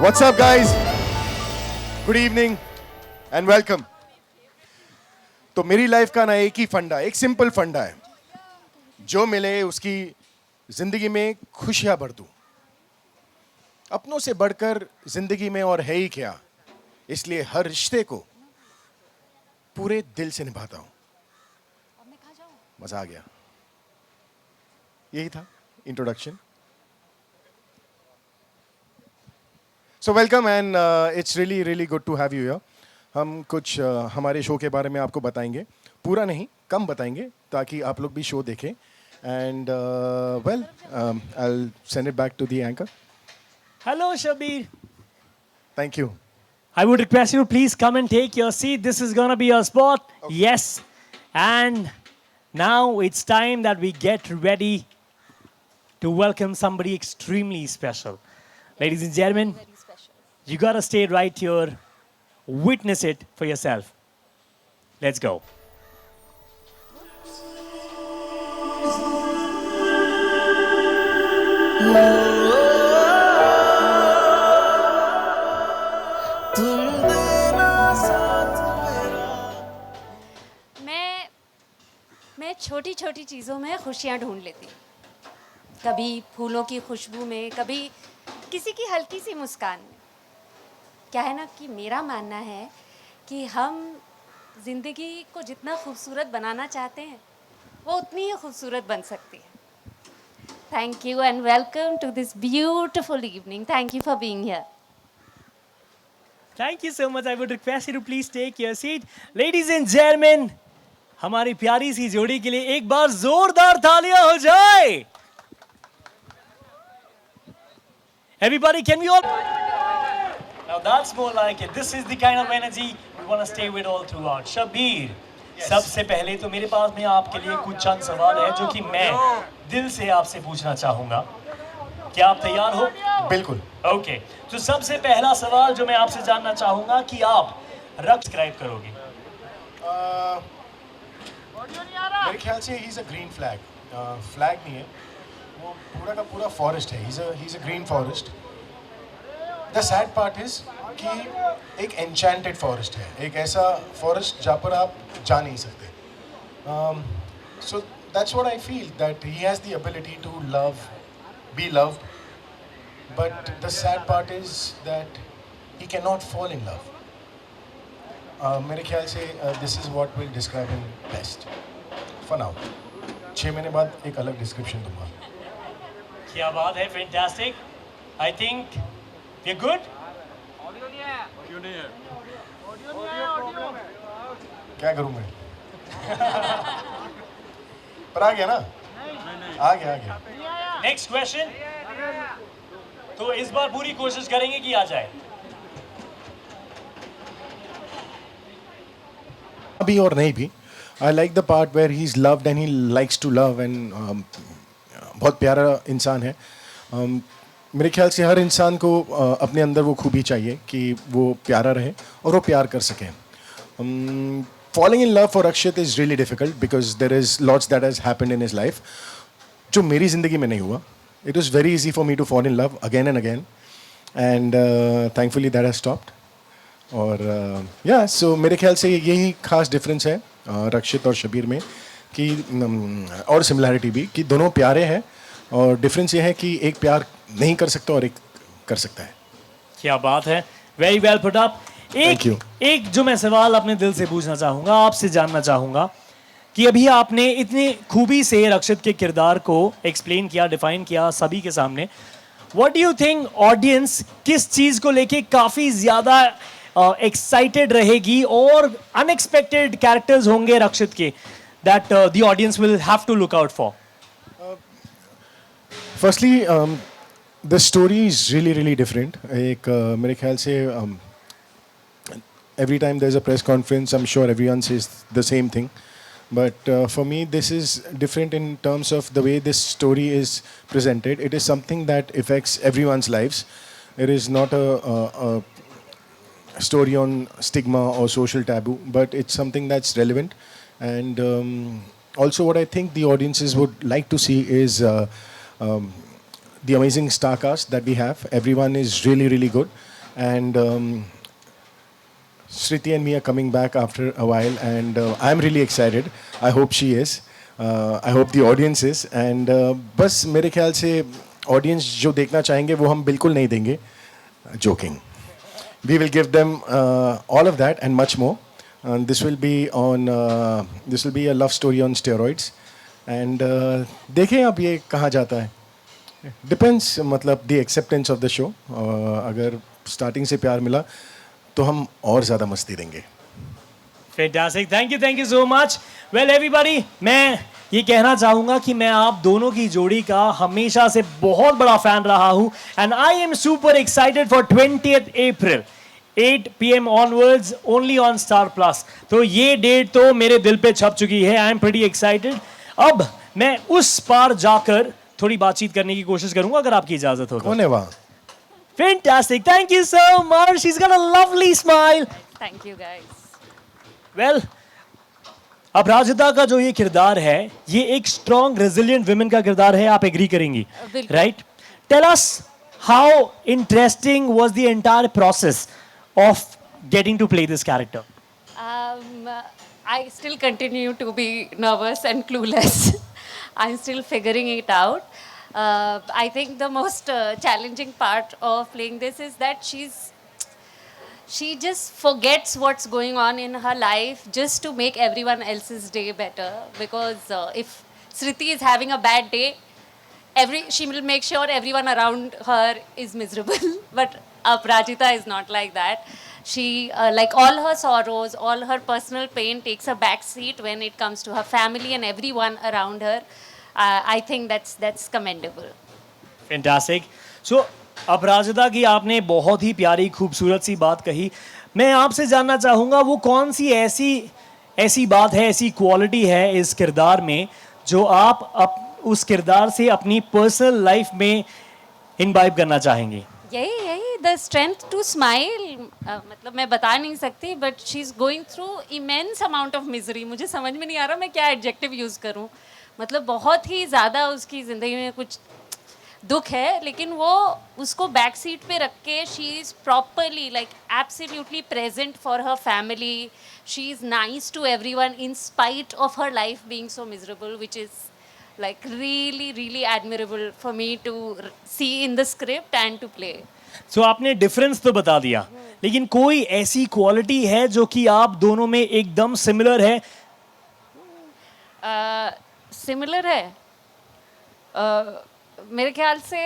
What's up, guys? Good evening and welcome. तो मेरी life का ना एक ही फंडा, एक सिंपल फंडा है, जो मिले उसकी जिंदगी में खुशियां भर दूं। अपनों से बढ़कर जिंदगी में और है ही क्या, इसलिए हर रिश्ते को पूरे दिल से निभाता हूं। मजा आ गया। यही था introduction. So welcome and it's really really good to have you here. हम कुछ हमारे शो के बारे में आपको बताएंगे, पूरा नहीं कम बताएंगे, ताकि आप लोग भी शो देखें। And well I will send it back to the anchor. Hello, Shabir. Thank you. I would request you to please come and take your seat. This is going to be your spot. Yes. And now it's time that we get ready to welcome somebody extremely special. Ladies and gentlemen, you got to stay right here. Witness it for yourself. Let's go. मैं छोटी छोटी चीज़ों में खुशियाँ ढूंढ लेती हूँ। कभी फूलों की खुशबू में, कभी किसी की हल्की सी मुस्कान में। क्या है ना कि मेरा मानना है कि हम ज़िंदगी को जितना खूबसूरत बनाना चाहते हैं वो उतनी ही खूबसूरत बन सकती है। Thank you and welcome to this beautiful evening. Thank you for being here. Thank you so much. I would request you to please take your seat. Ladies and gentlemen, हमारी प्यारी सी जोड़ी के लिए एक बार जोरदार तालियां हो जाए। Everybody, can we all? Now that's more like it. This is the kind of energy we want to stay with all throughout. Shabir, सबसे पहले तो मेरे पास में आपके लिए कुछ चंद सवाल है जो कि मैं दिल से आपसे पूछना चाहूंगा। क्या आप तैयार हो? बिल्कुल। ओके, तो सबसे पहला सवाल जो मैं आपसे जानना चाहूंगा कि आप सब्सक्राइब करोगे? मेरे ख्याल से he is a green flag. Flag नहीं है वो, पूरा का पूरा फॉरेस्ट है। He is a green forest. The sad part is कि एक एन्चेंटेड फॉरेस्ट है, एक ऐसा फॉरेस्ट जहाँ पर आप जा नहीं सकते। So that's what I feel, that he has the ability to love, be loved, but the sad part is that he can not fall in love. मेरे ख्याल से this is what will describe him best for now. 6 महीने बाद एक अलग description दूंगा। क्या बात है, fantastic. I think we are good. क्या करूँ मैं? पर आ गया ना? आ गया। Next question. तो इस बार पूरी कोशिश करेंगे कि आ जाए। अभी और नहीं भी। I like the part where he is loved and he likes to love and बहुत प्यारा इंसान है। मेरे ख्याल से हर इंसान को अपने अंदर वो खूबी चाहिए कि वो प्यारा रहे और वो प्यार कर सके। Falling in love for Akshit is really difficult because there is lots that has happened in his life, जो मेरी ज़िंदगी में नहीं हुआ। It was very easy for me to fall in love again and again and thankfully that has stopped. और या सो मेरे ख्याल से यही खास डिफरेंस है रक्षित और शबीर में कि और सिमिलैरिटी भी, कि दोनों प्यारे हैं और डिफरेंस ये है कि एक प्यार नहीं कर सकता और एक कर सकता है। क्या बात है, very well put up. Thank you. एक जो मैं सवाल अपने दिल से पूछना चाहूंगा, आपसे जानना चाहूंगा कि अभी आपने इतनी खूबी से रक्षित के किरदार को एक्सप्लेन किया, डिफाइन किया सभी के सामने। What do you think audience किस चीज को लेके काफी ज्यादा एक्साइटेड रहेगी और अनएक्सपेक्टेड कैरेक्टर्स होंगे रक्षित के that the audience will have to look out for? Firstly the story is really really different. एक मेरे ख्याल से every time there's a press conference, I'm sure everyone says the same thing. But for me, this is different in terms of the way this story is presented. It is something that affects everyone's lives. It is not a story on stigma or social taboo, but it's something that's relevant. And also what I think the audiences would like to see is the amazing star cast that we have. Everyone is really, really good. And Shriti and me are coming back after a while, and I'm really excited. I hope she is. I hope the audience is. And बस मेरे ख्याल से audience जो देखना चाहेंगे वो हम बिल्कुल नहीं देंगे. Joking. We will give them all of that and much more. This will be a love story on steroids. And देखें अब ये कहाँ जाता है. Depends मतलब the acceptance of the show. अगर starting से प्यार मिला तो हम और ज़्यादा मस्ती देंगे. Fantastic. Thank you so much. Well, everybody, मैं ये कहना चाहूँगा कि मैं आप दोनों की जोड़ी का हमेशा से बहुत बड़ा फैन रहा हूँ and I am super excited for 20th April 8 PM onwards only on Star Plus. तो ये डेट तो मेरे दिल पे छप चुकी है. I am pretty excited. अब मैं उस पार जाकर थोड़ी बातचीत करने की कोशिश करूँगा अगर आपकी इजाज़त हो तो. कौन है वहाँ? Fantastic. Thank you so much. She's got a lovely smile. Thank you guys. Well, अपराजिता का जो ये किरदार है ये एक स्ट्रॉन्ग रेजिलिएंट वुमेन का किरदार है. आप एग्री करेंगी, बिल्कुल. Right? Tell us how interesting was the entire process of getting to play this character. I still continue to be nervous and clueless. I'm still figuring it out. I think the most challenging part of playing this is that she just forgets what's going on in her life just to make everyone else's day better. Because if Shriti is having a bad day, she will make sure everyone around her is miserable. But Aparajita is not like that. She, like all her sorrows, all her personal pain takes a back seat when it comes to her family and everyone around her. I think that's commendable. Fantastic. So Aparajita की आपने बहुत ही प्यारी खूबसूरत सी बात कही. मैं आपसे जानना चाहूँगा वो कौन सी ऐसी बात है, ऐसी क्वालिटी है इस किरदार में जो आप उस किरदार से अपनी पर्सनल लाइफ में इनवाइब करना चाहेंगे. यही द स्ट्रेंथ टू स्माइल. मतलब मैं बता नहीं सकती but she is going through immense amount of misery. मुझे समझ में नहीं आ रहा मैं क्या एडजेक्टिव यूज़ करूं. मतलब बहुत ही ज़्यादा उसकी ज़िंदगी में कुछ दुख है लेकिन वो उसको बैक सीट पे रख के she is properly like absolutely present for her family. She is nice to everyone in spite of her life being so miserable, which is like really admirable for me to see in the script and to play. So आपने difference तो बता दिया लेकिन कोई ऐसी quality है जो कि आप दोनों में एकदम सिमिलर है. सिमिलर है मेरे ख्याल से.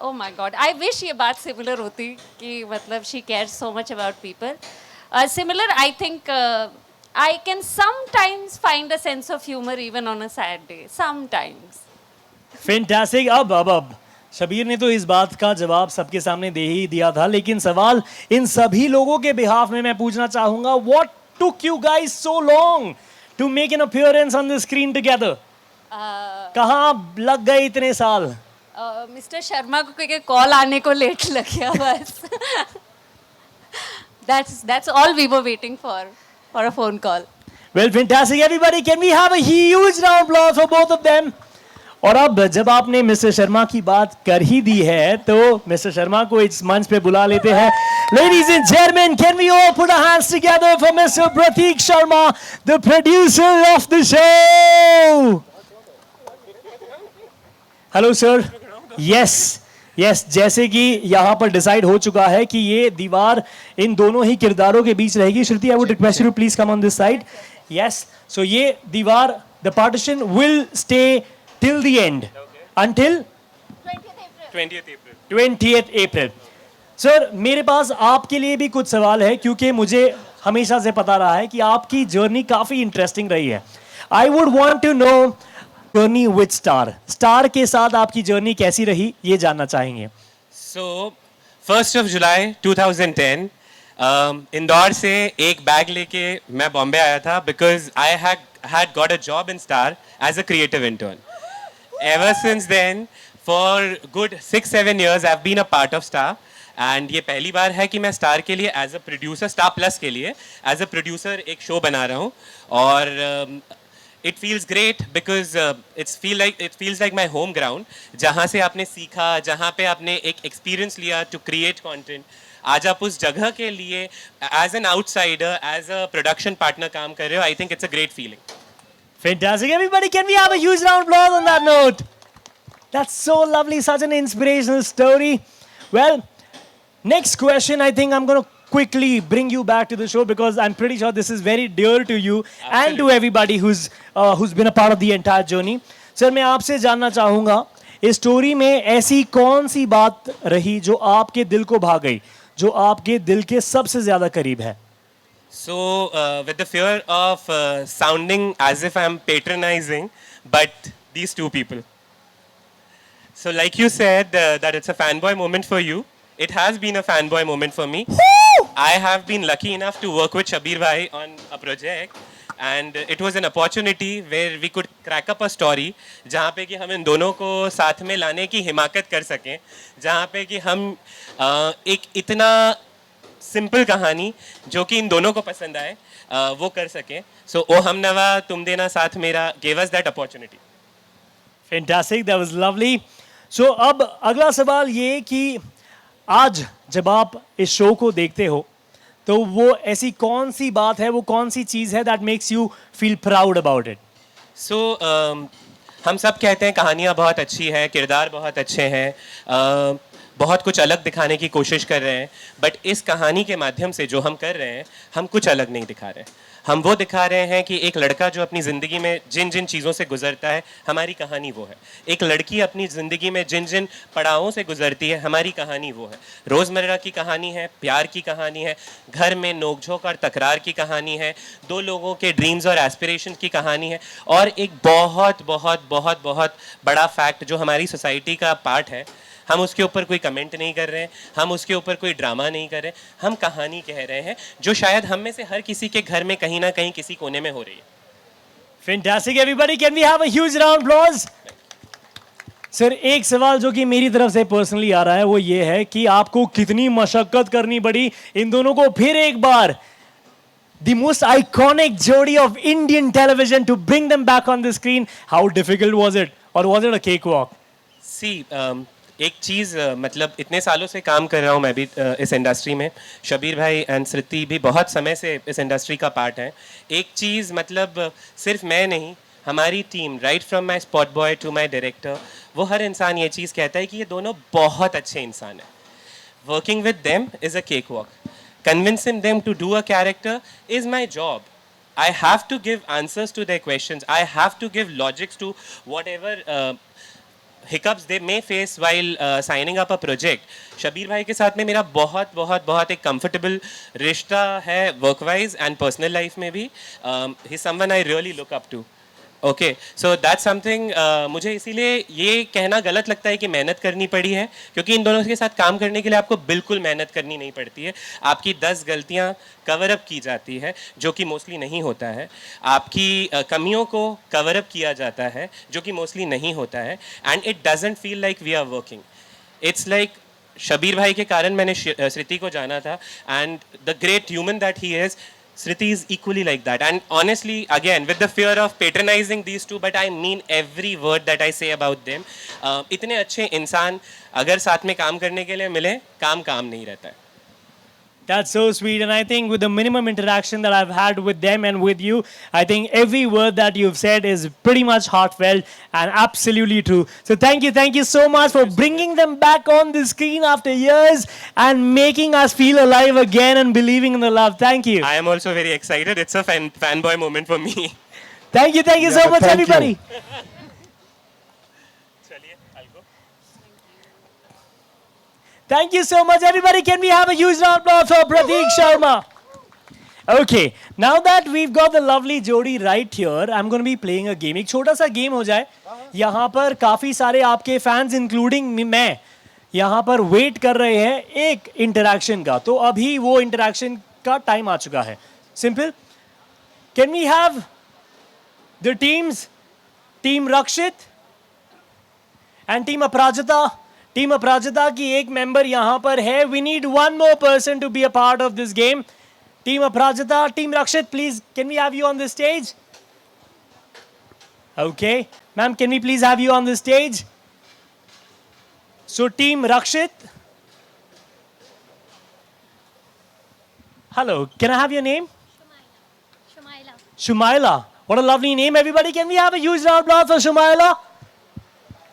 Oh my God, I wish ये बात सिमिलर होती कि मतलब she cares so much about people. Similar I think I can sometimes find a sense of humor even on a sad day. Sometimes. Fantastic. अब शबीर ने तो इस बात का जवाब सबके सामने दे ही दिया था लेकिन सवाल इन सभी लोगों के बिहाफ में मैं पूछना चाहूंगा. What took you guys so long to make an appearance on the screen together? कहाँ लग गए इतने साल? मिस्टर शर्मा को कोई कॉल आने को लेट लग गया बस. That's all we were waiting for a phone call. Well, fantastic everybody. Can we have a huge round of applause for both of them? और अब जब आपने मिस्टर शर्मा की बात कर ही दी है तो मिस्टर शर्मा को इस मंच पे बुला लेते हैं. Ladies and gentlemen, can we all put our hands together for Mr. Prateek Sharma, the producer of the show? Hello sir. Yes. जैसे कि यहाँ पर डिसाइड हो चुका है कि ये दीवार इन दोनों ही किरदारों के बीच रहेगी. Shruti, I would request you please come on this side. Yes, so ये दीवार, the partition will stay till the end until 20th April. Sir, मेरे पास आपके लिए भी कुछ सवाल है क्योंकि मुझे हमेशा से पता रहा है कि आपकी जर्नी काफी इंटरेस्टिंग रही है. I would want to know journey with Star के साथ आपकी जर्नी कैसी रही ये जानना चाहेंगे. So 1st of July 2010 Indore से एक बैग लेके मैं बॉम्बे आया था because I had got a job in Star as a creative intern. Ever since then, for good 6-7 years, I've been a part of Star. And ये पहली बार है कि मैं स्टार के लिए as a producer, Star Plus के लिए as a producer एक शो बना रहा हूँ. और it feels great because it feels like my home ground. जहाँ से आपने सीखा, जहाँ पे आपने एक experience लिया to create content. आज आप उस जगह के लिए as an outsider, as a production partner काम कर रहे हो. I think it's a great feeling. Fantastic. Everybody, can we have a huge round of applause on that note? That's so lovely. Such an inspirational story. Well, next question, I think I'm going to quickly bring you back to the show because I'm pretty sure this is very dear to you and to everybody who's been a part of the entire journey. Sir, मैं आपसे जानना चाहूँगा इस story में ऐसी कौन सी बात रही जो आपके दिल को भा गई, जो आपके दिल के सबसे ज़्यादा करीब है? So, with the fear of sounding as if I'm patronizing, but these two people. So, like you said, that it's a fanboy moment for you. It has been a fanboy moment for me. I have been lucky enough to work with Shabir Bhai on a project, and it was an opportunity where we could crack up a story, जहाँ पे कि हम इन दोनों को साथ में लाने की हिमाकत कर सकें, जहाँ पे कि हम एक इतना सिंपल कहानी जो कि इन दोनों को पसंद आए वो कर सकें. So, ओ हम नवा तुम देना साथ मेरा gave us that opportunity. Fantastic, that was lovely. So, अब अगला सवाल ये कि आज जब आप इस शो को देखते हो तो वो ऐसी कौन सी बात है, वो कौन सी चीज़ है that makes you feel proud about it? So, हम सब कहते हैं कहानियाँ बहुत अच्छी है, किरदार बहुत अच्छे हैं, बहुत कुछ अलग दिखाने की कोशिश कर रहे हैं, बट इस कहानी के माध्यम से जो हम कर रहे हैं हम कुछ अलग नहीं दिखा रहे हैं. हम वो दिखा रहे हैं कि एक लड़का जो अपनी ज़िंदगी में जिन जिन चीज़ों से गुजरता है हमारी कहानी वो है. एक लड़की अपनी ज़िंदगी में जिन जिन पड़ावों से गुजरती है हमारी कहानी वो है. रोज़मर्रा की कहानी है, प्यार की कहानी है, घर में नोकझोंक और तकरार की कहानी है, दो लोगों के ड्रीम्स और एस्पिरेशन की कहानी है, और एक बहुत बहुत बहुत बहुत बड़ा फैक्ट जो हमारी सोसाइटी का पार्ट है, हम उसके ऊपर कोई कमेंट नहीं कर रहे हैं, हम उसके ऊपर कोई ड्रामा नहीं कर रहे, हम कहानी कह रहे हैं जो शायद हम में से हर किसी के घर में कहीं ना कहीं किसी कोने में हो रही है. Fantastic, everybody, can we have a huge round of applause? Sir, एक सवाल जो कि मेरी तरफ से पर्सनली आ रहा है वो ये है कि आपको कितनी मशक्कत करनी पड़ी इन दोनों को फिर एक बार the most iconic jodi of Indian television to bring them back on the screen. How difficult was it, or was it a cakewalk? See, एक चीज़ मतलब इतने सालों से काम कर रहा हूँ मैं भी इस इंडस्ट्री में. शबीर भाई एंड श्रुति भी बहुत समय से इस इंडस्ट्री का पार्ट हैं. एक चीज़ मतलब सिर्फ मैं नहीं, हमारी team right from my spot boy to my director, वो हर इंसान ये चीज़ कहता है कि ये दोनों बहुत अच्छे इंसान हैं. Working with them is a cake walk. Convincing them to do a character is my job. I have to give answers to their questions. I have to give logics to whatever hiccups they may face while signing up a project. Shabir भाई के साथ में मेरा बहुत बहुत बहुत एक comfortable रिश्ता है work wise and personal life में भी. He's someone I really look up to. Okay, so that's something. मुझे इसीलिए ये कहना गलत लगता है कि मेहनत करनी पड़ी है, क्योंकि इन दोनों के साथ काम करने के लिए आपको बिल्कुल मेहनत करनी नहीं पड़ती है. आपकी 10 गलतियां कवर अप की जाती है जो कि मोस्टली नहीं होता है. आपकी कमियों को कवर अप किया जाता है जो कि मोस्टली नहीं होता है. And it doesn't feel like we are working. It's like Shabir भाई के कारण मैंने श्रुति को जाना था, and the great human that he is, Sriti is equally like that. And honestly, again, with the fear of patronizing these two, but I mean every word that I say about them. इतने अच्छे इंसान अगर साथ में काम करने के लिए मिले, काम नहीं रहता है. That's so sweet, and I think with the minimum interaction that I've had with them and with you, I think every word that you've said is pretty much heartfelt and absolutely true. So thank you so much for bringing them back on the screen after years and making us feel alive again and believing in the love. Thank you. I am also very excited. It's a fanboy moment for me. Thank you so Yeah, much, thank you. everybody. Thank you so much, everybody. Can we have a huge round of applause for Prateek Sharma? Okay, now that we've got the lovely Jodi right here, I'm going to be playing a game. एक छोटा सा game हो जाए. यहाँ पर काफी सारे आपके फैंस इंक्लूडिंग मैं यहाँ पर वेट कर रहे हैं एक इंटरैक्शन का. तो अभी वो इंटरैक्शन का टाइम आ चुका है. Simple. Can we have the teams, Team Rakshit and Team Aprajita? Team Aparajita की एक मेंबर यहाँ पर है. We need one more person to be a part of this game. Team Aparajita, team Rakshit, please can we have you on the stage? Okay. Ma'am, can we please have you on the stage? So, Team Rakshit. Hello, can I have your name? Shumaila. Shumaila. What a lovely name, everybody. Can we have a huge round of applause for Shumaila?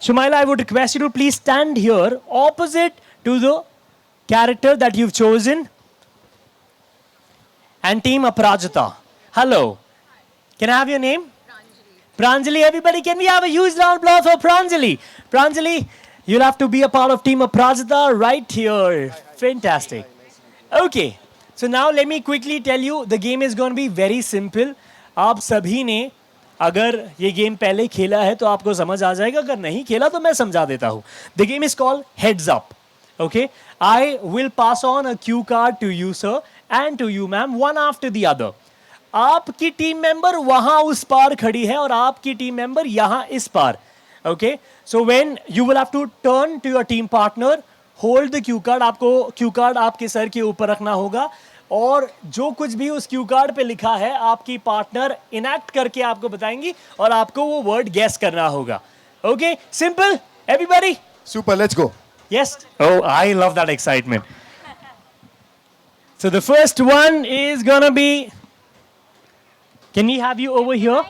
Shumaila, I would request you to please stand here opposite to the character that you've chosen. And Team Aparajita. Hello. Can I have your name? Pranjali. Everybody, can we have a huge round of applause for Pranjali? Pranjali, you'll have to be a part of Team Aparajita right here. Fantastic. Okay. So now let me quickly tell you, the game is going to be very simple. आप सभी ने अगर ये game पहले खेला है तो आपको समझ आ जाएगा, अगर नहीं खेला तो मैं समझा देता हूँ. The game is called Heads Up. Okay? I will pass on a cue card to you, sir, and to you, ma'am, one after the other. आपकी टीम मेंबर वहां उस पार खड़ी है और आपकी टीम मेंबर यहां इस पार. Okay? So when you will have to turn to your team partner, hold the cue card. आपको cue card आपके सर के ऊपर रखना होगा और जो कुछ भी उस क्यू कार्ड पे लिखा है आपकी पार्टनर इनैक्ट करके आपको बताएंगी और आपको वो वर्ड गेस करना होगा. Okay, simple everybody. Super, let's go. Yes. Oh, I love that excitement. So the first one is gonna be. Can we have you over here?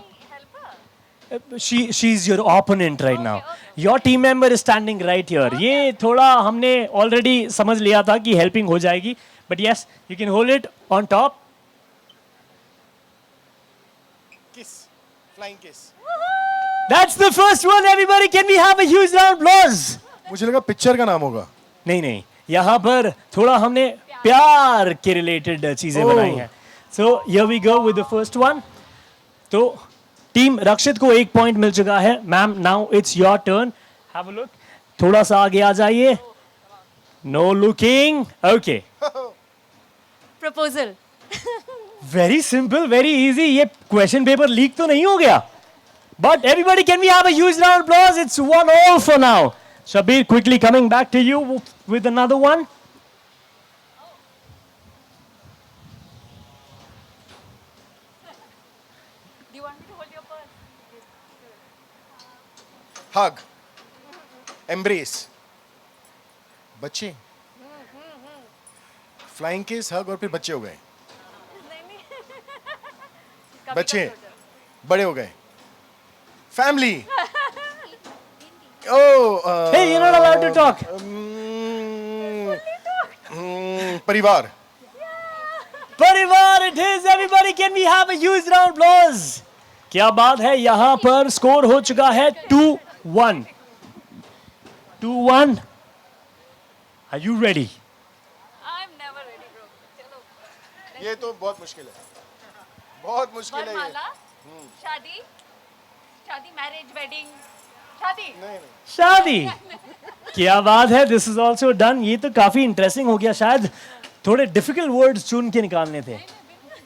She's your opponent right now. Your team member is standing right here. ये थोड़ा हमने already समझ लिया था कि helping हो जाएगी. But yes, you can hold it on top. Kiss. Flying kiss. That's the first one, everybody. Can we have a huge round of applause? मुझे लगा पिक्चर का नाम होगा. नहीं, यहाँ पर थोड़ा हमने प्यार के रिलेटेड चीजें बनाई हैं. So here we go with the first one. तो टीम रक्षित को 1 पॉइंट मिल चुका है. Ma'am, now it's your turn. Have a look. थोड़ा सा आगे आ जाइए. No looking. Okay. Proposal. Very simple, very easy. ये क्वेश्चन पेपर लीक तो नहीं हो गया? But everybody, can we have a huge round of applause? It's 1-1 for now. Shabir, quickly coming back to you with another one. Do you want me to hold your purse? Hug. Embrace. बच्चे. Flying kiss, hug और फिर बच्चे हो गए. बच्चे बड़े हो गए. Family. Oh. Hey, you're not allowed to talk. परिवार. परिवार it is. Everybody, can we have a huge round of applause? क्या बात है, यहाँ पर स्कोर हो चुका है 2-1. 2-1. Are you ready? I'm never ready, bro. चलो. ये तो बहुत मुश्किल है. बहुत मुश्किल है ये. वरमाला, शादी, मैरिज, वेडिंग, शादी. नहीं. शादी. क्या बात है, दिस इज ऑल्सो डन. ये तो काफी इंटरेस्टिंग हो गया. शायद थोड़े डिफिकल्ट वर्ड्स चुन के निकालने थे.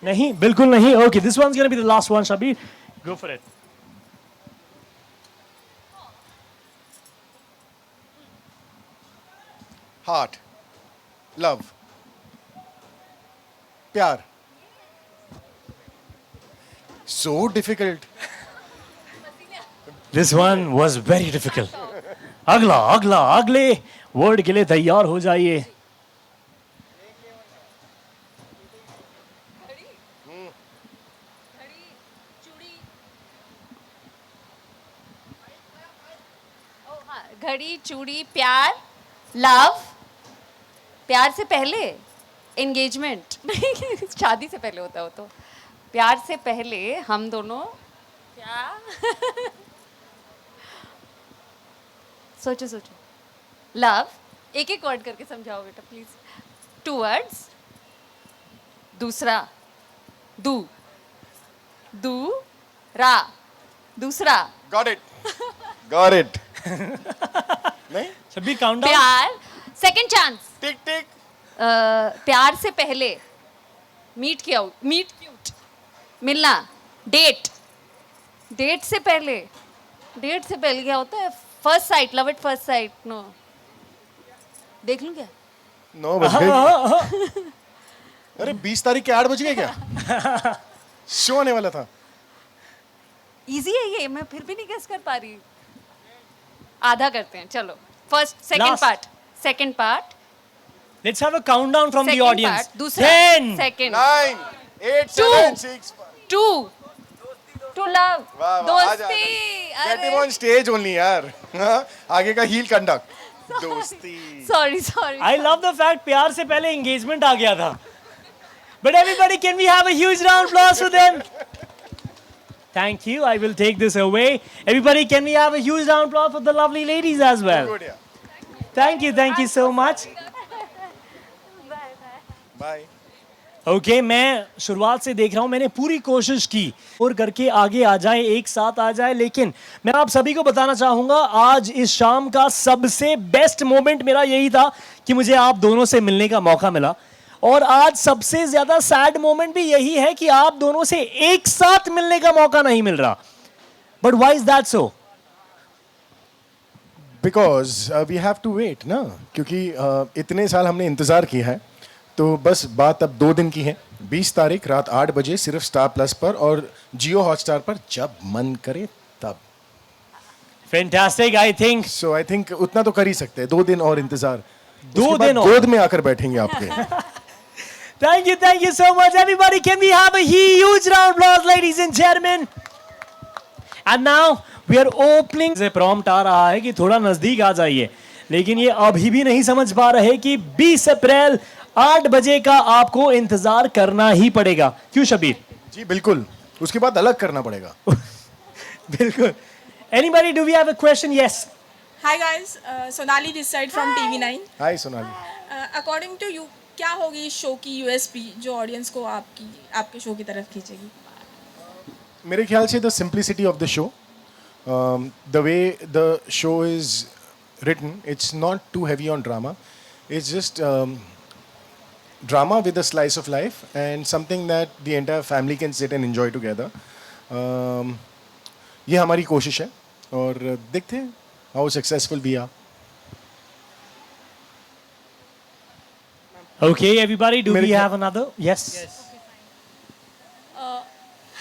नहीं, बिल्कुल नहीं. Okay, this one is gonna be the last one. Shabir, go for it. Heart. Love. प्यार. So difficult. This one was very difficult. अगले वर्ड के लिए तैयार हो जाइए. घड़ी, चूड़ी, प्यार, लव. प्यार से पहले एंगेजमेंट. शादी से पहले होता हो तो. प्यार से पहले हम दोनों क्या. सोचो. लव. एक वर्ड करके समझाओ बेटा प्लीज. 2 वर्ड्स. दूसरा. रा. दूसरा. Got it. नहीं. Shabbir, count down. प्यार. Second chance. टिक. प्यार से पहले मीट क्यूट. मिलना. डेट से पहले क्या होता है? First sight. Love at first sight. No. देख लूं क्या? 9 बज गए. अरे 20 तारीख के 8 बज गए क्या? शो होने वाला था. इजी है ये, मैं फिर भी नहीं गेस कर पा रही. आधा करते हैं, चलो. First, second Last. Part. Second part. Let's have a countdown from the Second audience. part, दूसरा. 10. Second. 9 8 Two. 7 6 two. To love. वाह, दोस्ती. Get him on stage only यार. हाँ, आगे का हील कंडक्ट. दोस्ती. Sorry sorry. I love the fact प्यार से पहले engagement आ गया था. But everybody, can we have a huge round of applause for them? Thank you. I will take this away. Everybody, can we have a huge round of applause for the lovely ladies as well? Good, yeah. Thank you so much. Bye. Okay मैं शुरुआत से देख रहा हूं, मैंने पूरी कोशिश की और करके आगे आ जाए, एक साथ आ जाए, लेकिन मैं आप सभी को बताना चाहूंगा आज इस शाम का सबसे बेस्ट मोमेंट मेरा यही था कि मुझे आप दोनों से मिलने का मौका मिला, और आज सबसे ज्यादा सैड मोमेंट भी यही है कि आप दोनों से एक साथ मिलने का मौका नहीं मिल रहा. But why is that so? Because we have to wait ना, क्योंकि इतने साल हमने इंतज़ार किया है, तो बस बात अब 2 दिन की है. 20 तारीख रात 8 बजे सिर्फ स्टार प्लस पर और जियो हॉटस्टार पर, जब मन करे तब. Fantastic. I think so I think उतना तो कर ही सकते हैं. 2 दिन और इंतजार. 2 उसके बाद दिन और. गोद में आकर बैठेंगे आपके. Thank you so much, everybody. Can we have a huge round of applause, ladies and gentlemen? And now we are opening. से prompt आ रहा है कि थोड़ा नजदीक आ जाइए, लेकिन ये अभी भी नहीं समझ पा रहे कि 20 अप्रैल 8 बजे का आपको इंतजार करना ही पड़ेगा. क्यों शबीर? जी बिल्कुल, उसके बाद अलग करना पड़ेगा. बिल्कुल. Anybody, do we have a question? Yes. Hi guys, Sonali this side from TV9. Hi Sonali. According to you, क्या होगी इस शो की USP जो ऑडियंस को आपके शो की तरफ खींचेगी? मेरे ख्याल से the simplicity of the show, the way the show is written, it's not too heavy on drama. It's just drama with a slice of life and something that the entire family can sit and enjoy together. ये हमारी कोशिश है और देखते हैं how successful we are. Okay, everybody, do we have another? Yes.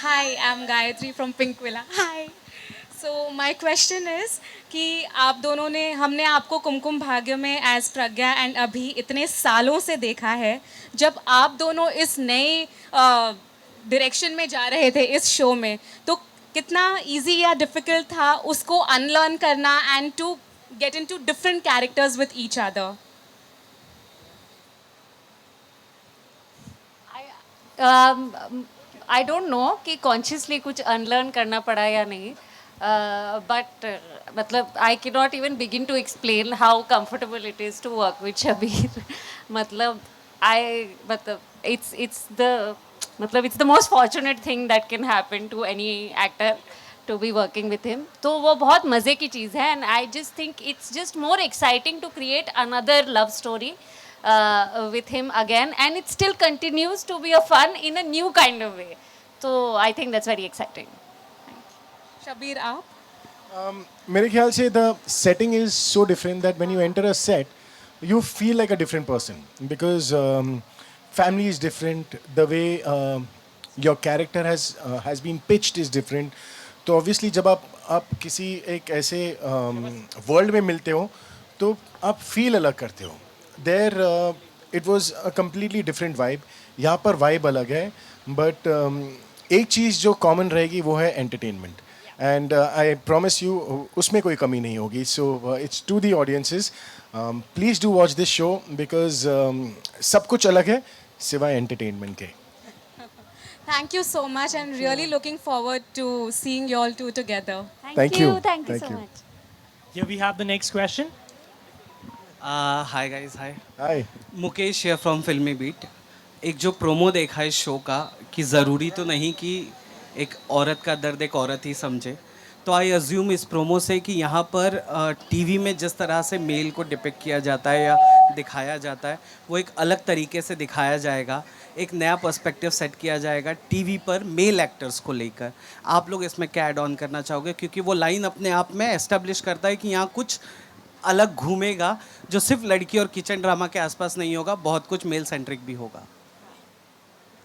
Hi, I'm Gayatri from Pink Villa. Hi. So my question is कि आप दोनों ने, हमने आपको कुमकुम भाग्य में एज प्रज्ञा एंड अभी इतने सालों से देखा है. जब आप दोनों इस नए डायरेक्शन में जा रहे थे इस शो में, तो कितना इजी या डिफिकल्ट था उसको अनलर्न करना and to get into different characters with each other? I don't know कि कॉन्शियसली कुछ अनलर्न करना पड़ा या नहीं, बट मतलब I can not even begin to explain how comfortable it is to work with Shabir. मतलब it's the most fortunate thing that can happen to any actor to be working with him. तो वो बहुत मज़े की चीज़ है, and I just think it's just more exciting to create another love story with him again, and it still continues to be a fun in a new kind of way. So I think that's very exciting. Shabir आप? मेरे ख्याल से the setting is so different that when you enter a set, you feel like a different person because family is different. The way your character has been pitched is different. तो obviously जब आप किसी एक ऐसे world में मिलते हो, तो आप feel अलग करते हो. There it was a completely different vibe. यहाँ पर vibe अलग है, but एक चीज़ जो common रहेगी वो है entertainment. And I promise you उसमें कोई कमी नहीं होगी. So it's to the audiences. Please do watch this show because सब कुछ अलग है सिवाय entertainment के. Thank you so much and really looking forward to seeing you all two together. Thank you. Thank you Thank so you. much. Here we have the next question. Hi guys, hi. Hi. Mukesh here from Filmy Beat. एक जो promo देखा है इस show का कि ज़रूरी तो नहीं कि एक औरत का दर्द एक औरत ही समझे, तो आई अज्यूम इस प्रोमो से कि यहाँ पर टीवी में जिस तरह से मेल को डिपिक्ट किया जाता है या दिखाया जाता है वो एक अलग तरीके से दिखाया जाएगा, एक नया पर्सपेक्टिव सेट किया जाएगा टीवी पर मेल एक्टर्स को लेकर. आप लोग इसमें क्या ऐड ऑन करना चाहोगे, क्योंकि वो लाइन अपने आप में एस्टेब्लिश करता है कि यहाँ कुछ अलग घूमेगा जो सिर्फ लड़की और किचन ड्रामा के आसपास नहीं होगा, बहुत कुछ मेल सेंट्रिक भी होगा.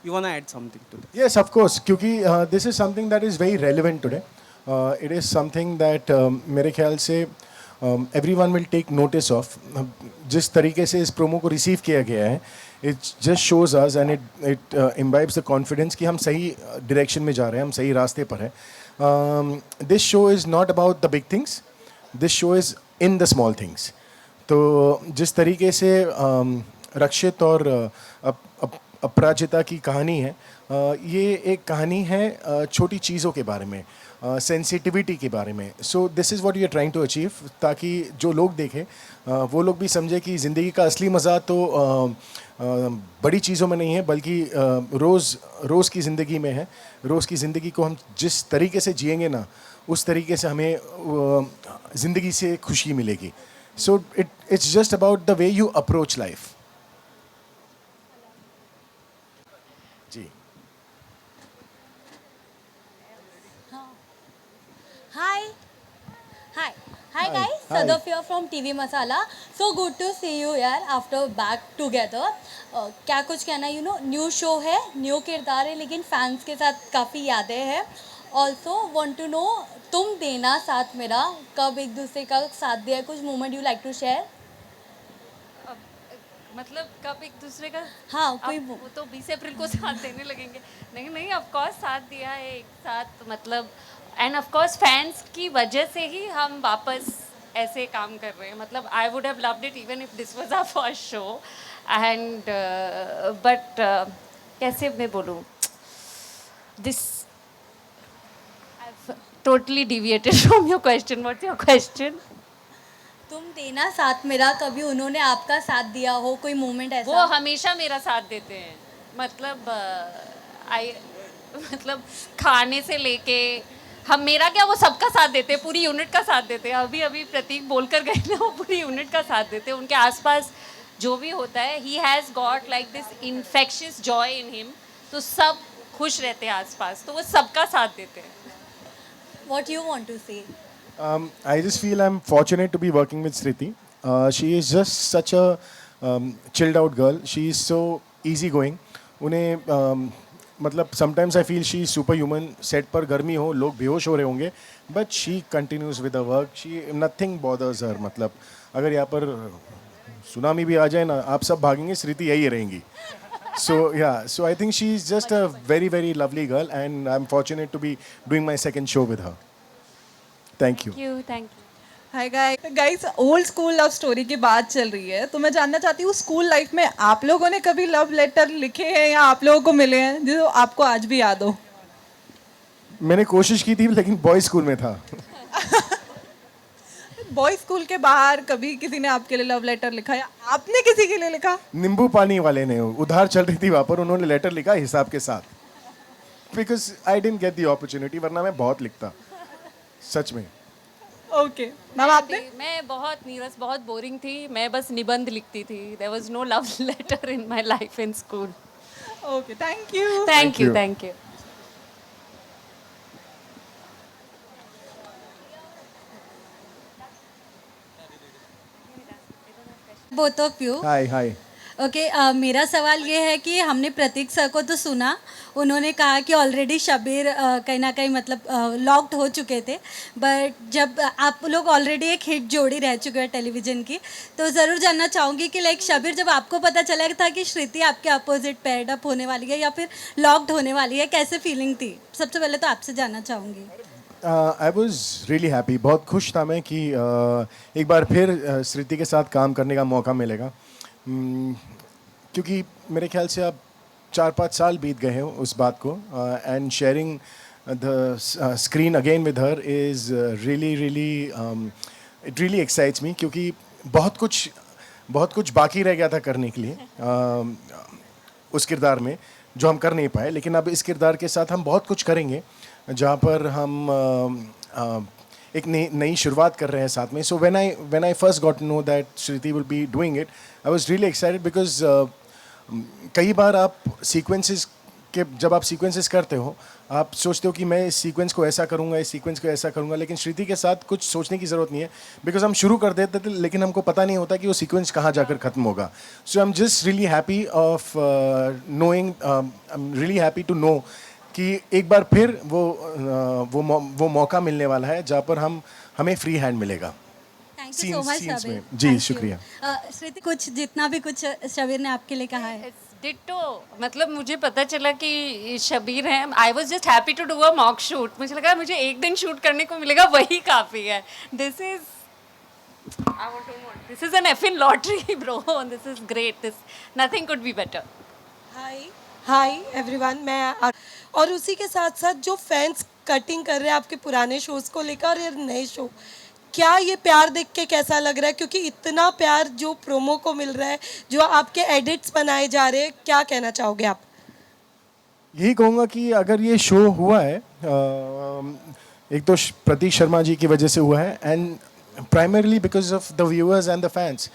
You wanna add something to that? Yes, of course. क्योंकि this is something that is very relevant today. It is something that मेरे ख्याल से everyone will take notice of. जिस तरीके से इस प्रोमो को रिसीव किया गया है, it just shows us and it imbibes the confidence कि हम सही डायरेक्शन में जा रहे हैं, हम सही रास्ते पर हैं. This show is not about the big things, this show is in the small things. तो जिस तरीके से रक्षित और अपराजिता की कहानी है, ये एक कहानी है छोटी चीज़ों के बारे में, सेंसिटिविटी के बारे में. So this is what we are trying to achieve, ताकि जो लोग देखें वो लोग भी समझे कि ज़िंदगी का असली मज़ा तो बड़ी चीज़ों में नहीं है, बल्कि रोज़ की ज़िंदगी में है. रोज़ की ज़िंदगी को हम जिस तरीके से जिएंगे ना, उस तरीके से हमें ज़िंदगी से खुशी मिलेगी. So it's just about the way you approach life. जी. Hi. Hi. Hi guys, Hi. Sadaf here from TV Masala. So good to see you here after back together. क्या कुछ कहना, न्यू शो है, न्यू किरदार है, लेकिन fans के साथ काफ़ी यादें हैं. ऑल्सो वॉन्ट टू नो, तुम देना साथ मेरा, कब एक दूसरे का साथ दिया, कुछ moment you like to share. मतलब कब एक दूसरे का हाँ, कोई अब वो तो 20 अप्रैल को साथ देने लगेंगे. नहीं नहीं, ऑफ कोर्स साथ दिया है एक साथ, मतलब एंड ऑफ कोर्स फैंस की वजह से ही हम वापस ऐसे काम कर रहे हैं. मतलब I would have loved it even if this was our first show and but कैसे मैं बोलूँ, this I totally deviated from your question. What's your question? तुम देना साथ मेरा, कभी उन्होंने आपका साथ दिया हो, कोई मोमेंट ऐसा? वो हमेशा मेरा साथ देते हैं. मतलब मतलब खाने से लेके हम, मेरा क्या, वो सबका साथ देते हैं, पूरी यूनिट का साथ देते हैं. अभी प्रतीक बोल कर गए ना, वो पूरी यूनिट का साथ देते हैं. उनके आसपास जो भी होता है, he has got like this infectious joy in him. तो सब खुश रहते हैं आसपास, तो वो सबका साथ देते हैं. What you want to say? I just feel I'm fortunate to be working with Sriti. She is just such a chilled out girl. She is so easygoing. उन्हें मतलब sometimes I feel she is superhuman. Set पर गर्मी हो, लोग बेहोश हो रहे होंगे, but she continues with her work. Nothing bothers her. मतलब अगर यहाँ पर सुनामी भी आ जाए ना, आप सब भागेंगे, श्रुति यही रहेंगी. So I think she is just a very very lovely girl, and I'm fortunate to be doing my second show with her. Thank you. Thank you. Hi guys, old school love story की बात चल रही है, तो मैं जानना चाहती हूँ, स्कूल लाइफ में आप लोगों ने कभी लव लेटर लिखे हैं या आप लोगों को मिले हैं जो आपको आज भी याद हो? मैंने कोशिश की थी, लेकिन बॉयज स्कूल में था. बॉय स्कूल के बाहर कभी किसी ने आपके लिए लव लेटर लिखा या आपने किसी के लिए लिखा? नींबू पानी वाले ने, उधार चल रही थी वहाँ पर, उन्होंने लेटर लिखा हिसाब के साथ. Because I didn't get the opportunity, वरना मैं बहुत लिखता, सच में. ओके मैम, आपने? मैं बहुत नीरस, बहुत बोरिंग थी. मैं बस निबंध लिखती थी. There was no love letter in my life in school. Okay, thank you. Thank you. you. Thank you. Both of you. Hi hi. Okay, मेरा सवाल ये है कि हमने प्रतीक सर को तो सुना, उन्होंने कहा कि ऑलरेडी शबीर कहीं ना कहीं मतलब लॉक्ड हो चुके थे, बट जब आप लोग ऑलरेडी एक हिट जोड़ी रह चुके हैं टेलीविज़न की, तो ज़रूर जानना चाहूँगी कि लाइक शबीर, जब आपको पता चला था कि श्रुति आपके अपोजिट पेयर्ड अप होने वाली है या फिर लॉक्ड होने वाली है, कैसे फीलिंग थी? सबसे पहले तो आपसे जानना चाहूँगी. I was really happy. बहुत खुश था मैं कि एक बार फिर श्रुति के साथ काम करने का मौका मिलेगा. क्योंकि मेरे ख्याल से अब 4-5 साल बीत गए हैं उस बात को, and sharing the screen again with her is really it really excites मी. क्योंकि बहुत कुछ बाकी रह गया था करने के लिए उस किरदार में, जो हम कर नहीं पाए. लेकिन अब इस किरदार के साथ हम बहुत कुछ करेंगे, जहाँ पर हम एक नई शुरुआत कर रहे हैं साथ में. So when I first got to know that Shruti will be doing it, I was really excited. Because कई बार आप जब आप सीक्वेंसेस करते हो, आप सोचते हो कि मैं इस सीक्वेंस को ऐसा करूँगा, इस सीक्वेंस को ऐसा करूँगा, लेकिन श्रुति के साथ कुछ सोचने की ज़रूरत नहीं है. बिकॉज हम शुरू कर देते थे, लेकिन हमको पता नहीं होता कि वो सीक्वेंस कहाँ जाकर ख़त्म होगा. So I am just really happy of knowing, I am really happy to know कि एक बार फिर वो मौका मिलने वाला है जहाँ पर हमें फ्री हैंड मिलेगा thank you so much scenes Shabir. में। जी, Thank you. शुक्रिया। श्रुति, कुछ जितना भी कुछ शबीर ने आपके लिए कहा है। डिट्टो, मतलब मुझे पता चला कि शबीर है, I was just happy to do a mock shoot. मुझे लगा मुझे एक दिन शूट करने को मिलेगा, वही काफ़ी है। This is this is an effin lottery bro, this is great, this nothing could be better. Hi everyone, और उसी के साथ साथ जो फैंस कटिंग कर रहे हैं आपके पुराने शोज़ को लेकर और ये नए शो, क्या ये प्यार देख के कैसा लग रहा है? क्योंकि इतना प्यार जो प्रोमो को मिल रहा है, जो आपके एडिट्स बनाए जा रहे हैं, क्या कहना चाहोगे आप? यही कहूँगा कि अगर ये शो हुआ है, एक तो प्रतीक शर्मा जी की वजह से हुआ है, and primarily because of the viewers and the fans.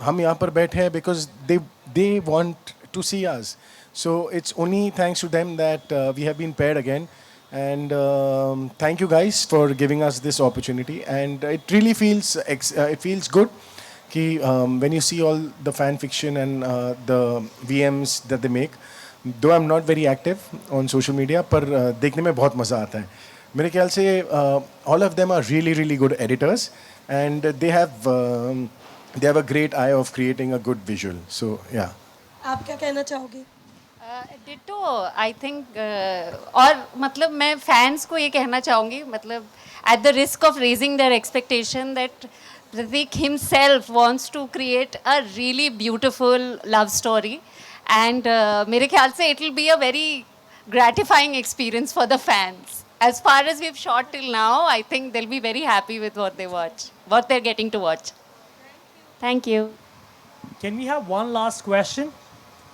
हम यहाँ पर बैठे हैं because they want to see us, so it's only thanks to them that we have been paired again, and thank you guys for giving us this opportunity, and it really feels good कि when you see all the fan fiction and the VMs that they make, though I'm not very active on social media, पर देखने में बहुत मज़ा आता है। मेरे ख्याल से all of them are really good editors, and they have a great eye of creating a good visual, so yeah. आप क्या कहना चाहोगे? डिटो, आई थिंक और मतलब मैं फैंस को ये कहना चाहूँगी, मतलब at the risk of raising their expectation, that Prateek himself wants to create a really beautiful love story, and मेरे ख्याल से it will be a very gratifying experience for the fans. As far as we've shot till now, I think they'll be very happy with what they're getting to watch. Thank you. Can we have one last question?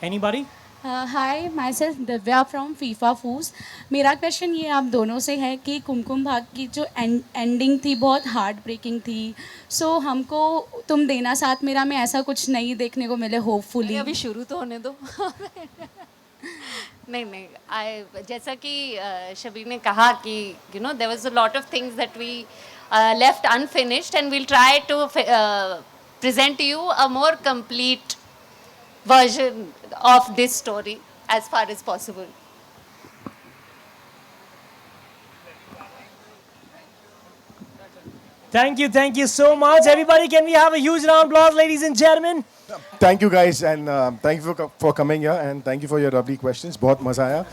Anybody? Hi, my self Divya from FIFA foods. मेरा question ये आप दोनों से है कि कुमकुम भाग की जो एंडिंग थी बहुत हार्ट ब्रेकिंग थी, सो हमको तुम देना साथ मेरा में ऐसा कुछ नहीं देखने को मिले, होपफुली। अभी शुरू तो होने दो। नहीं, जैसा कि शबीर ने कहा कि you know there was a lot of things that we left unfinished, and we'll try to present you a more complete version of this story as far as possible. Thank you so much. Everybody, can we have a huge round of applause, ladies and gentlemen? Thank you guys, and thank you for coming here, and thank you for your lovely questions. बहुत मज़ा आया.